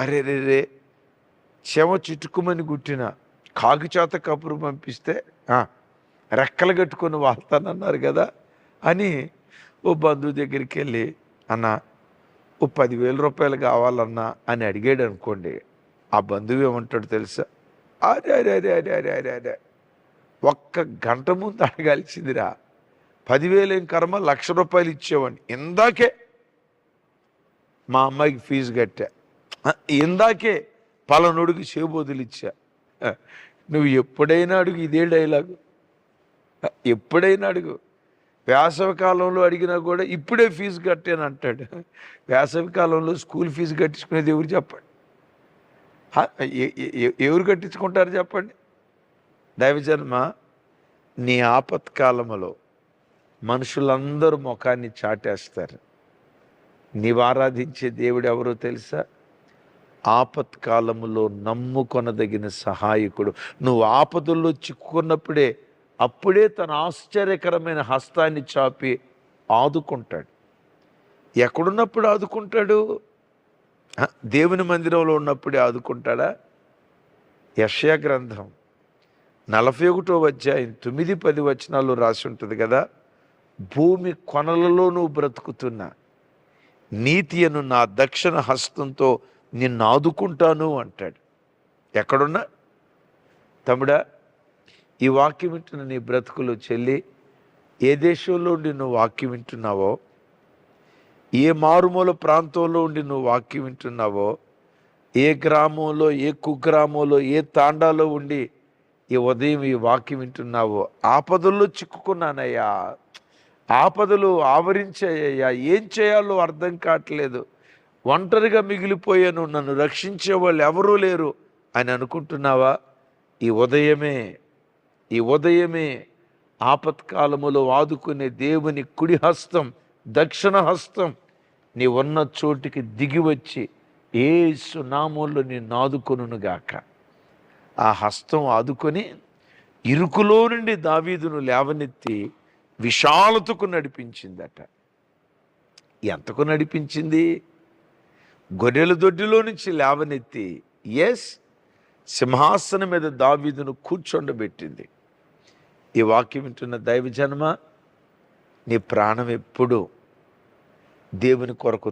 అరే రే రే చెమ చిటుకుమని గుట్టిన కాకి చేత కబురు పంపిస్తే రెక్కలు కట్టుకొని వాళ్తానన్నారు కదా అని ఓ బంధువు దగ్గరికి వెళ్ళి అన్న ఓ 10,000 రూపాయలు కావాలన్నా అని అడిగాడు అనుకోండి, ఆ బంధువు ఏమంటాడు తెలుసా? అరే అరే అరే అరే అరే అరే అరే ఒక్క గంట ముందు అడగాల్సిందిరా, 10,000 ఏం కర్మ, 1,00,000 రూపాయలు ఇచ్చేవాడిని. ఇందాకే మా అమ్మాయికి ఫీజు కట్టా, ఇందాకే పలానోడికి చేబోదులు ఇచ్చా. నువ్వు ఎప్పుడైనా అడుగు ఇదే డైలాగు, ఎప్పుడైనా అడుగు. వేసవి కాలంలో అడిగినా కూడా ఇప్పుడే ఫీజు కట్టాను అంటాడు. వేసవి కాలంలో స్కూల్ ఫీజు కట్టించుకునేది ఎవరు చెప్పండి? ఎవరు కట్టించుకుంటారు చెప్పండి? దైవజన్మ, నీ ఆపత్కాలములో మనుషులందరూ ముఖాన్ని చాటేస్తారు. నీవు ఆరాధించే దేవుడు ఎవరో తెలుసా? ఆపత్కాలములో నమ్ముకొనదగిన సహాయకుడు. నువ్వు ఆపదల్లో చిక్కుకున్నప్పుడే అప్పుడే తన ఆశ్చర్యకరమైన హస్తాన్ని చాపి ఆదుకుంటాడు. ఎక్కడున్నప్పుడు ఆదుకుంటాడు? దేవుని మందిరంలో ఉన్నప్పుడే ఆదుకుంటాడా? యెషయా గ్రంథం 41వ అధ్యాయం 9-10 వచనాల్లో రాసి ఉంటుంది కదా, భూమి కొనలలో నువ్వు బ్రతుకుతున్నా నీతి అను నా దక్షిణ హస్తంతో నిన్ను ఆదుకుంటాను అంటాడు. ఎక్కడున్నా తమ్ముడా, ఈ వాక్యం వింటున్న నీ బ్రతుకులు చెల్లి, ఏ దేశంలో ఉండి నువ్వు వాక్యం వింటున్నావో, ఏ మారుమూల ప్రాంతంలో ఉండి నువ్వు వాక్యం వింటున్నావో, ఏ గ్రామంలో, ఏ కుగ్రామంలో, ఏ తాండాలో ఉండి ఈ ఉదయం ఈ వాక్యం వింటున్నావో, ఆపదల్లో చిక్కుకున్నానయ్యా, ఆపదలు ఆవరించాయ్యా, ఏం చేయాలో అర్థం కావట్లేదు, ఒంటరిగా మిగిలిపోయాను, నన్ను రక్షించే వాళ్ళు ఎవరూ లేరు అని అనుకుంటున్నావా? ఈ ఉదయమే ఆపత్కాలములో ఆదుకునే దేవుని కుడి హస్తం, దక్షిణ హస్తం నీ ఉన్న చోటికి దిగి వచ్చి యేసు నామములో నిన్ను ఆదుకొనుగాక. ఆ హస్తం ఆదుకొని ఇరుకులో నుండి దావీదును లేవనెత్తి విశాలతకు నడిపించిందట. ఎంతకు నడిపించింది? గొర్రెల దొడ్డిలో నుంచి లేవనెత్తి సింహాసనం మీద దావీదును కూర్చోండబెట్టింది. ఈ వాక్యం వింటున్న దైవజనమా, నీ ప్రాణం ఎప్పుడు దేవుని కొరకు